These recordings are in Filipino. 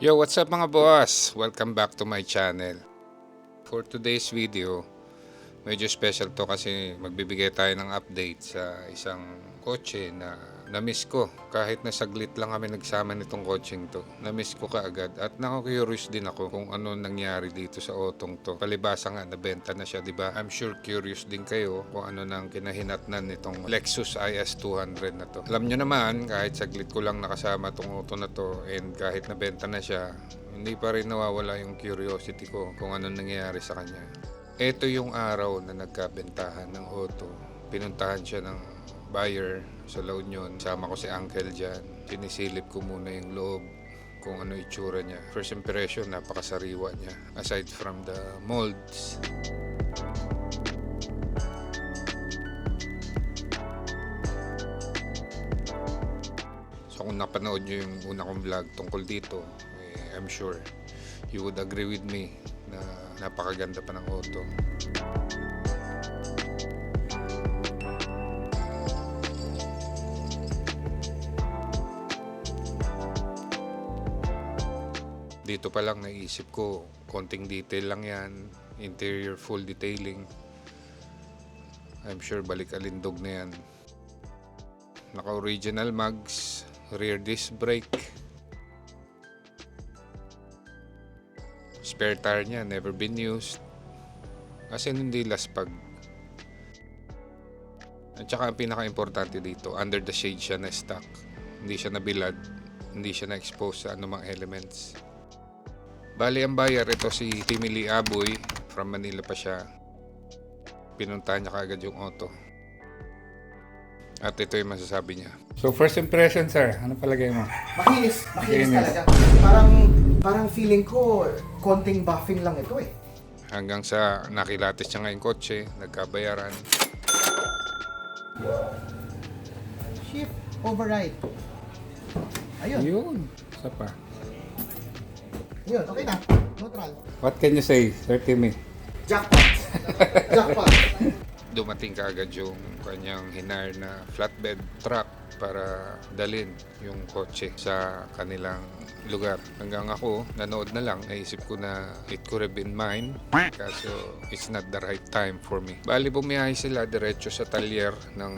Yo, what's up mga boss? Welcome back to my channel. For today's video, medyo special to kasi magbibigay tayo ng update sa isang kotse na na-miss ko. Kahit na saglit lang kami nagsama nitong kotseng to, na-miss ko kaagad at nako-curious din ako kung ano nangyari dito sa otong to. Palibasa nga nabenta na siya, 'di ba? I'm sure curious din kayo kung ano nang kinahinatnan nitong Lexus IS 200 na to. Alam nyo naman, kahit saglit ko lang nakasama tong auto na to and kahit nabenta na siya, hindi pa rin nawawala yung curiosity ko kung ano nangyayari sa kanya. Ito yung araw na nagkabentahan ng auto. Pinuntahan siya ng buyer sa La Union. Sama ko si Uncle dyan. Sinisilip ko muna yung loob kung ano itsura niya. First impression, napakasariwa niya. Aside from the molds. So kung napanood nyo yung una kong vlog tungkol dito, I'm sure you would agree with me na napakaganda pa ng auto. Dito pa lang naisip ko, konting detail lang yan, interior full detailing. I'm sure balik alindog na yan. Naka-original mags, rear disc brake. Spare tire niya, never been used. As in, hindi laspag. At saka ang pinaka-importante dito, under the shade siya na stock. Hindi siya nabilad, hindi siya na-expose sa anumang elements. Bali ang buyer, ito si Timili Aboy, from Manila pa siya. Pinuntahan niya kaagad yung auto. At ito yung masasabi niya. So first impression sir, ano palagay mo? Makinis talaga. Parang feeling ko, konting buffing lang ito eh. Hanggang sa nakilatis siya ngayong kotse, nagkabayaran. Shift override. Ayun. Yun, isa pa. Yun, okay na. Neutral. What can you say, Sir Timmy? Jackpot. Jackpot. Dumating kaagad yung kanyang hinar na flatbed truck para dalin yung kotse sa kanilang lugar. Hanggang ako, nanood na lang, naisip ko na it could have been mine. Kaso, it's not the right time for me. Bali, bumiyahe sila diretso sa talyer ng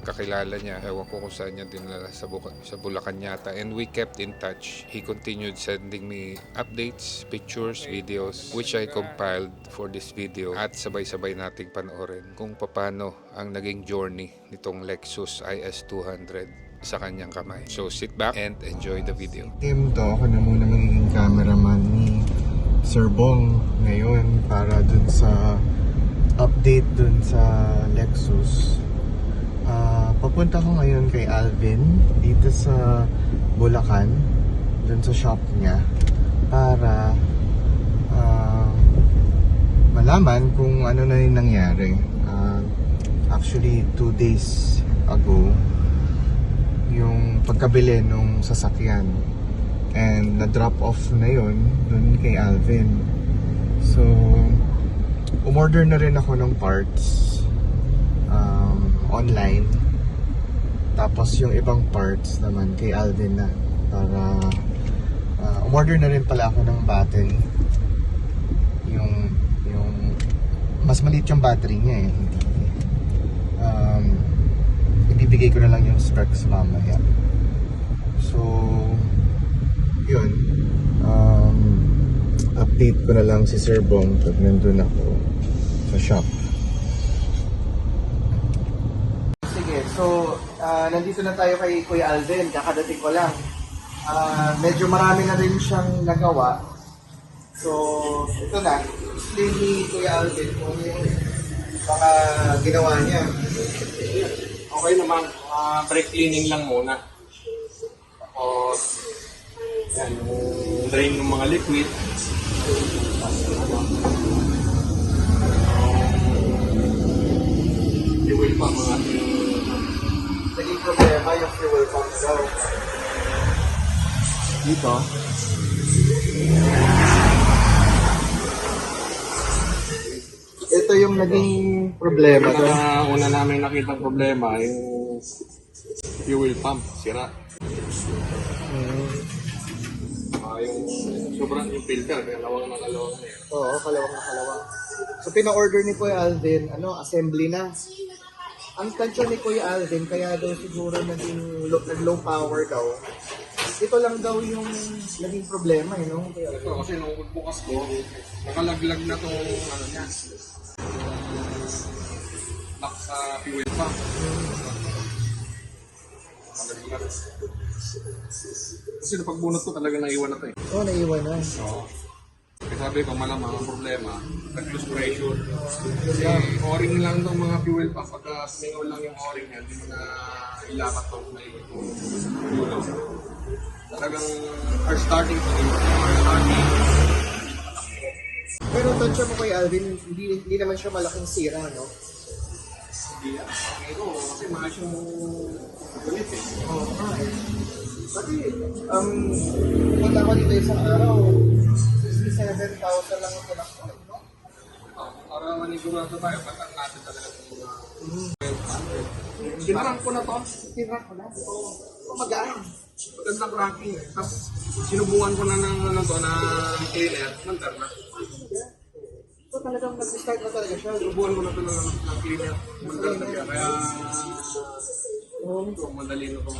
kakilala niya. Ewan ko kung saan niya dinala sa Bulacan yata. And we kept in touch. He continued sending me updates, pictures, videos, which I compiled for this video. At sabay-sabay nating panoorin kung paano ang naging journey nitong Lexus IS 200 sa kanyang kamay. So sit back and enjoy the video. Team to, ako na muna magiging cameraman ni Sir Bong ngayon para dun sa update dun sa Lexus. Papunta ko ngayon kay Alvin dito sa Bulacan, dun sa shop niya para malaman kung ano na yung nangyari. Actually 2 days ago yung pagkabili nung sasakyan and na-drop off na yun dun kay Alvin. So umorder na rin ako ng parts online, tapos yung ibang parts naman kay Alvin na para umorder na rin pala ako ng battery, yung mas maliit yung battery niya eh, ibibigay ko na lang yung specs mamaya. So yun, update ko na lang si Sir Bong pag nandun ako sa shop. Sige, so nandito na tayo kay Kuya Alvin, kakadating ko lang. Medyo marami na rin siyang nagawa. So ito na, explain ni Kuya Alvin kung yung mga ginawa niya. Okay naman, brake cleaning lang muna. Tapos, yan, yung drain ng mga liquid. Fuel pa mga Naging problema yung fuel pump daw. dito. Ito yung naging problema doon. Una namin nakita problema, yung fuel pump, sira. Yung sobrang yung filter, kaya lawang na kalawang na yan. Oo, kalawang na kalawang. So, pina-order ni Kuya Alvin, assembly na. Ang tansya ni Kuya Alvin, kaya daw siguro nag-low power daw. Ito lang daw yung naging problema, no? Ito, kasi nung bukas ko, nakalaglag na tong ano niya. Lock sa fuel pump. Nakalaglag. Kasi napagbunot ko talaga naiwan na to eh. Oo, naiwan na. Oo. Kasi sabi ko, malamang ang problema, nag-lose pressure. Kasi o-ring lang itong mga fuel pump. Pagka sumingaw lang yung o-ring niya, hindi mo na ilapat itong may fuel. Talagang first starting to first starting. Pero tansya mo Kuya Alvin, hindi naman siya malaking sira, no? Hindi yan. Pero kasi mahal yung ulit eh. Oo, eh. Kasi, punta ko dito isang araw, 67,000 lang ang pinakita, no? Para manigurado tayo, patang natin talaga itong mga kinarang ko na to. Tira ko na. Oo. Magaan. Magandang ranking eh. Tapos sinubukan ko na ng ano to na cleaner, mandar na. So talagang nag-start na talaga siya. Sinubukan ko na to ng cleaner, mandar na siya. Kaya Oo. madali na itong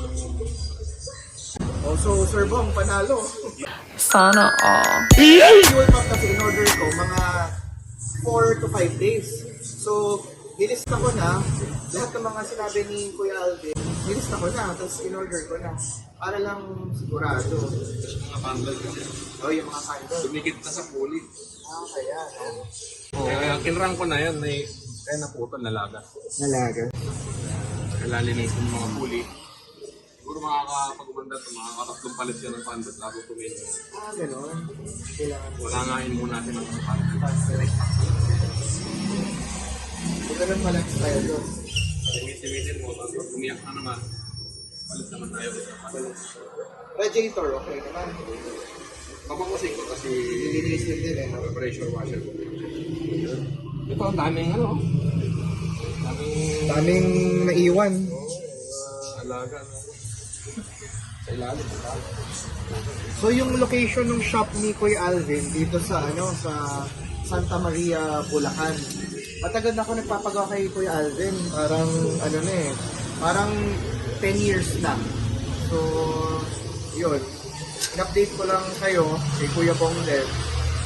Oh, so Sir Bong, panalo. Sana all. Fuel pump kasi in-order ko mga 4 to 5 days. So, nilista ko na lahat ng mga sinabi ni Kuya Alvin. Nilista ko na, tapos in-order ko na. Para lang sigurado. mga bundle kasi. Oh, yung mga candle. Dumikit na sa pulley. Kaya, no? Kaya kinrang ko na yan, kaya naputol nalaga. Nalaga. Lalinisin yung mga pulley. Siguro makakapag-umanda ito, makakatatlong palit yan ng pandot bago tumingin. Ganon. Kailangan mo. Wala nga muna natin ng pandot. So, ganun pala tayo doon. Timitin mo, tapos umiyak na naman. Palit naman tayo dito. Radiator, okay naman. Papakusing ko kasi Lilinisin din eh. No? pressure washer ko. Ito, ang daming ano. Daming Daming naiwan. alaga. Sa ilalim. So yung location ng shop ni Kuya Alvin dito sa sa Santa Maria, Bulacan. Matagal na ako nagpapagawa kay Kuya Alvin. Parang parang 10 years na. So yun. In-update ko lang kayo kay Kuya Bong Dev,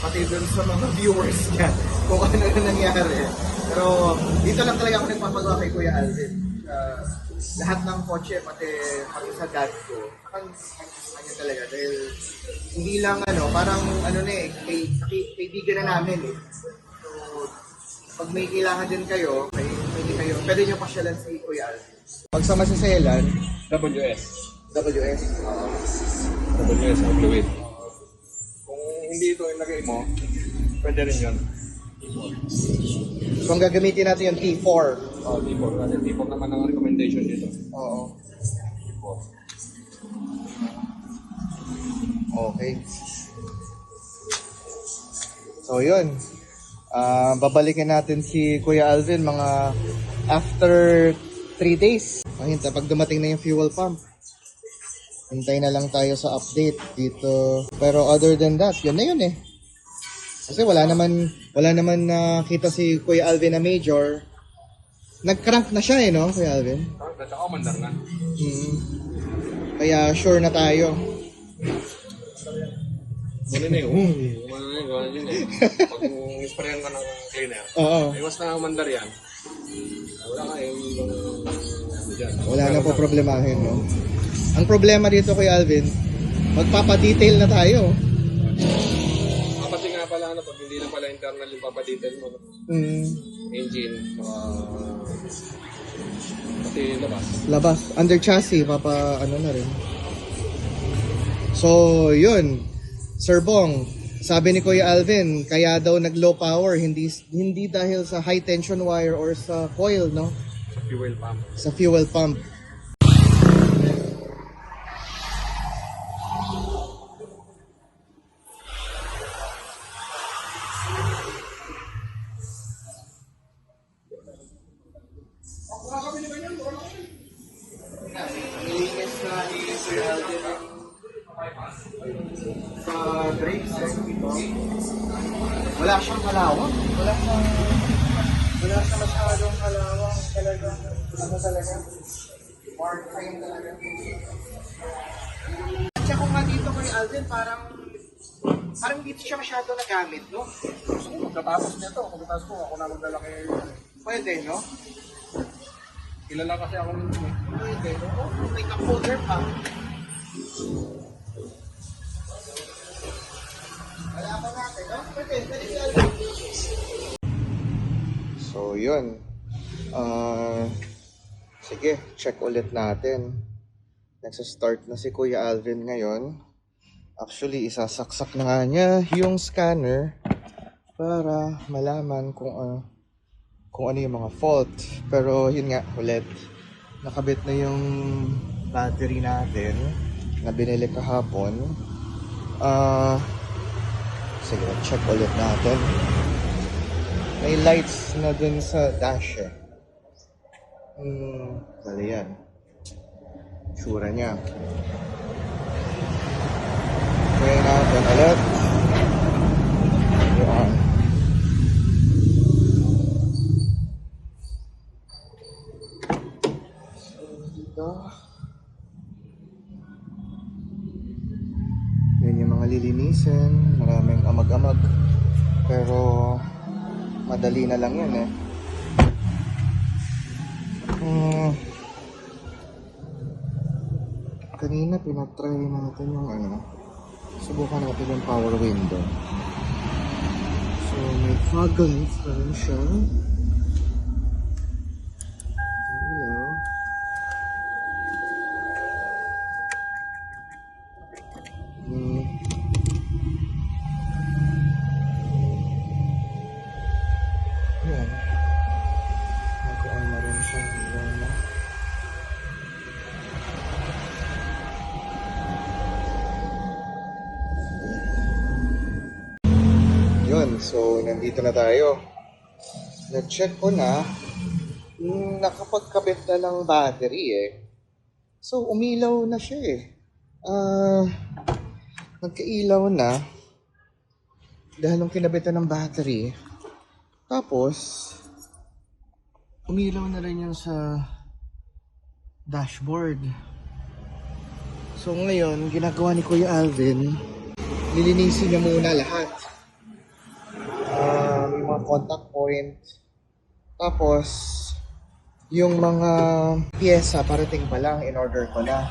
pati dun sa mga viewers niya kung ano na nangyari. Pero dito lang talaga ako nagpapagawa kay Kuya Alvin. Lahat ng kotse, pati sa dad ko, kanya talaga. Dahil hindi lang parang kaibigan na namin eh. So, pag may kailangan din kayo, pwede nyo pasyalan si Kuya Alvin. Pag sa Masiselan, WS. WS. WS o fluid. Kung hindi ito ilagay mo, pwede rin yun. Kung gagamitin natin yung T4. T4. Kasi T4 naman ang recommendation dito. Oo. T4. Okay. So yun. Babalikin natin si Kuya Alvin mga after 3 days. Pag dumating na yung fuel pump. Hintay na lang tayo sa update dito. Pero other than that, yun na yun eh. Kasi wala naman nakita si Kuya Alvin na major. Nag-crank na siya no, Kuya Alvin? At saka mandar na. Kaya sure na tayo. Ganun na yun. Ganun yun eh. Pag sprayan ka ng cleaner, Oo. iwas na ang mandar yan. Wala ka yung Wala na po problemahin, no? Ang problema dito Kuya Alvin, magpapa-detail na tayo. Kapati nga pala pag hindi na pala internal yung papadetail mo. Engine, pati labas. Labas, under chassis, na rin. So, yun. Sir Bong, sabi ni Kuya Alvin, kaya daw nag-low power, hindi dahil sa high tension wire or sa coil, no? Sa fuel pump. Sa fuel pump. Nilinis na ni Sir Alvin Sa brakes, wala siyang halawang. Wala siyang masyadong halawang. Talagang, ano talaga? Mark time talaga. Tsaka kung nga dito kay Alden, parang dito siya masyado nagamit, no? Pagkatapos nito, pagkatapos ko, ako na maglalaki. Pwede, no? Kilala kasi ako nito eh. Pwede, no? Oh, may cup holder pa. Wala pa natin, no? Pwede si Alden. So, yun. Sige, check ulit natin. Nagsa-start na si Kuya Alvin ngayon. Actually, isasaksak na nga niya yung scanner para malaman kung ano yung mga fault. Pero yun nga, ulit. Nakabit na yung battery natin na binili kahapon. Sige, check ulit natin. May lights na dun sa dash eh. Mali yan. Sura niya. Kaya natin ulit. Yan. So, dito. Yan yung mga lilinisin. Maraming amag-amag. Pero madali na lang yan eh. Kanina pinatry natin yung subukan natin yung power window. So may fog lights pa rin siya. Ilaw. Yan. Nag-on na rin siya. Ilaw na. Yun, so nandito na tayo. Na-check ko na, nakapagkabit na ng battery eh. So umilaw na siya eh. Nagkailaw na dahil nung kinabitan ng battery. Tapos umilaw na rin yung sa dashboard. So ngayon, ginagawa ni Kuya Alvin, lilinisin niya muna lahat. Yung mga contact point. Tapos, yung mga pyesa parating pa lang, in order ko na.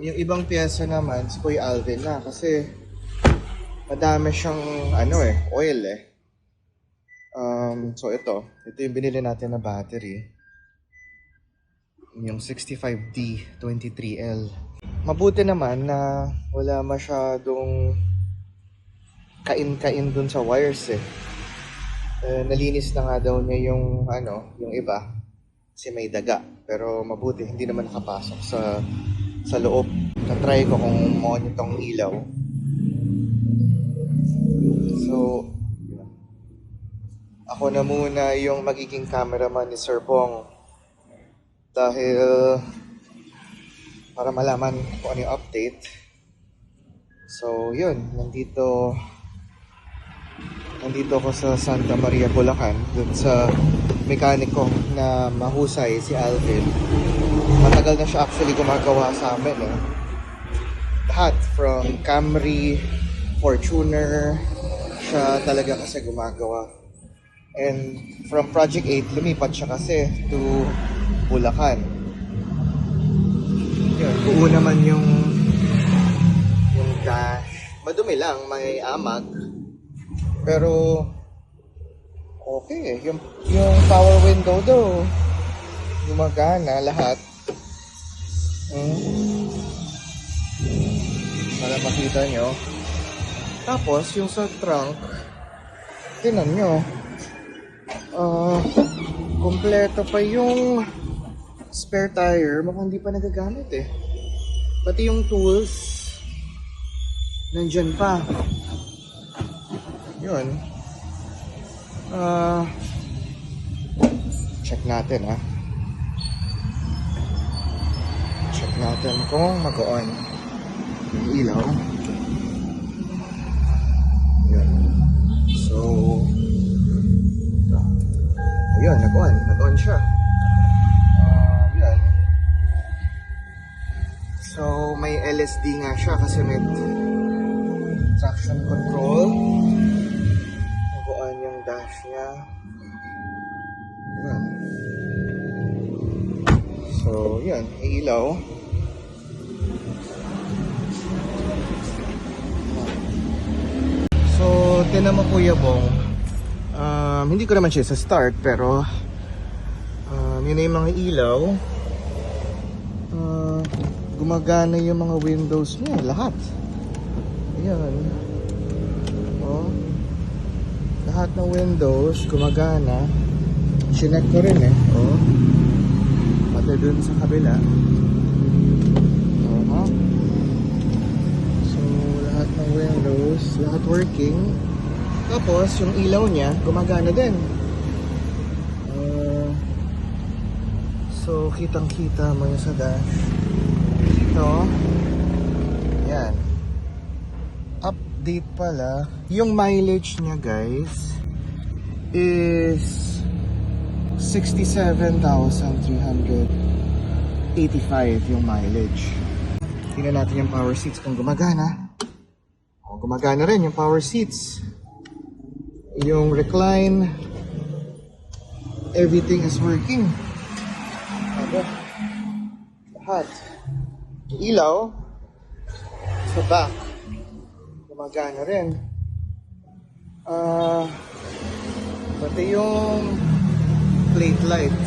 Yung ibang pyesa naman, si Kuya Alvin na. Kasi, madami siyang, oil eh. So, ito yung binili natin na battery. Yung 65D23L. Mabuti naman na wala masyadong kain-kain dun sa wires eh. Nalinis na nga daw niya yung iba kasi may daga, pero mabuti hindi naman nakapasok sa loob. Na-try ko kung on itong ilaw. So ako na muna yung magiging cameraman ni Sir Bong dahil para malaman kung ano yung update. So yun, nandito ako sa Santa Maria, Bulacan, dun sa mekaniko na mahusay, si Alvin. Matagal na siya actually gumagawa sa amin eh. Lahat from Camry, Fortuner, siya talaga kasi gumagawa. And from Project 8, lumipat siya kasi to Bulacan. Yun, buo naman yung dash. Madumi lang, may amag. Pero okay, yung power window daw gumagana lahat. Para makita nyo. Tapos yung sa trunk, tinan nyo, kompleto pa yung spare tire. Mukhang hindi pa nagagamit eh. Pati yung tools nandyan pa. Yun. Check natin ha. Check natin kung mag-on yung ilaw. Yan. So, ayun, nag-on siya. Yan. So, may LSD nga siya kasi may traction control. Nag-on yung dash niya. Yan. So, yan, ilaw. So, tinan mo Kuya Bong, hindi ko naman siya sa start, pero yun na yung mga ilaw. Gumagana yung mga windows niya, lahat. Ayan. Oh. Lahat ng windows, gumagana. Chinek ko rin eh. Oh. Pati dun sa kabila. So, lahat ng windows, lahat working. Tapos, yung ilaw niya, gumagana din. So, kitang-kita mo yung sa dash. Ito. Yan. Update pala. Yung mileage niya, guys, is 67,385 yung mileage. Tingnan natin yung power seats kung gumagana. O, gumagana rin yung power seats. Yung recline, everything is working. Lahat. Ilaw sa back, gumagana rin. Pati yung plate light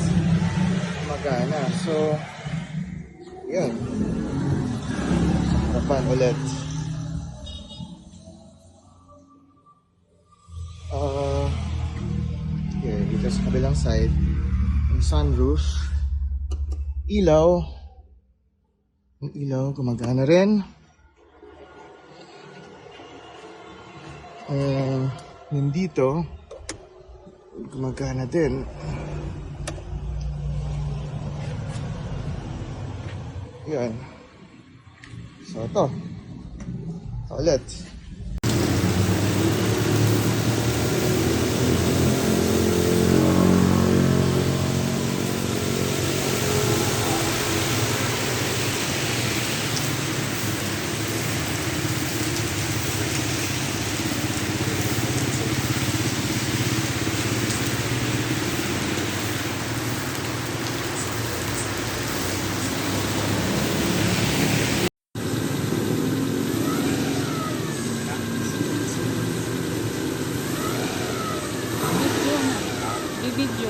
gumagana. So, yun. Harapan ulit. Okay, dito sa kabilang side, yung sunroof, ilaw. Yung ilaw, gumagana rin. Yung dito, gumagana din. Yan. So, ito. Ulit. Video.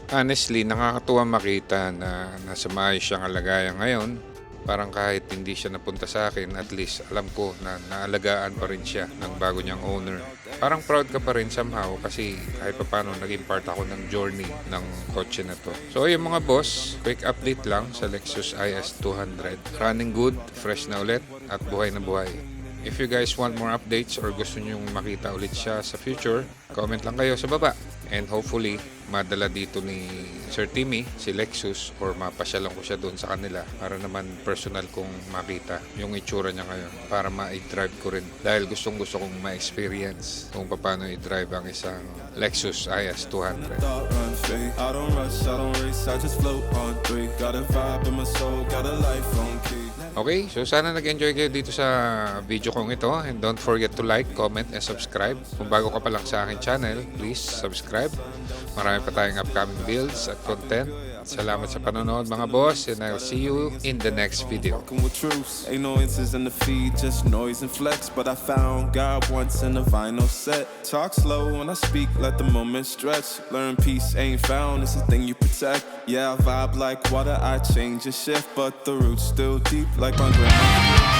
Honestly, nakakatuwa makita na nasa maayos siyang kalagayan ngayon. Parang kahit hindi siya napunta sa akin, at least alam ko na naalagaan pa rin siya ng bago niyang owner. Parang proud ka pa rin somehow kasi kahit pa paano naging part ako ng journey ng kotse na to. So yung mga boss, quick update lang sa Lexus IS 200. Running good, fresh na ulit at buhay na buhay. If you guys want more updates or gusto nyo makita ulit siya sa future, comment lang kayo sa baba. And hopefully, madala dito ni Sir Timmy, si Lexus, or mapasyalan ko siya doon sa kanila para naman personal kong makita yung itsura niya ngayon para ma-drive ko rin. Dahil gustong gusto kong ma-experience kung paano i-drive ang isang Lexus IS 200. I don't rush, I don't race, I just float on 3. Got a vibe in my soul, got a life on key. Okay, so sana nag-enjoy kayo dito sa video kong ito. And don't forget to like, comment, and subscribe. Kung bago ka pa lang sa akin channel, please subscribe. Marami pa tayong upcoming builds at content. Salamat sa panonood mga boss, and I'll see you in the next video. Walking with truths, ain't no inches in the feed, just noise and flex. But I found God once in a vinyl set. Talk slow when I speak, let the moment stretch. Learn peace ain't found, it's a thing you protect. Yeah, I vibe like water, I change and shift, but the roots still deep like my grandma.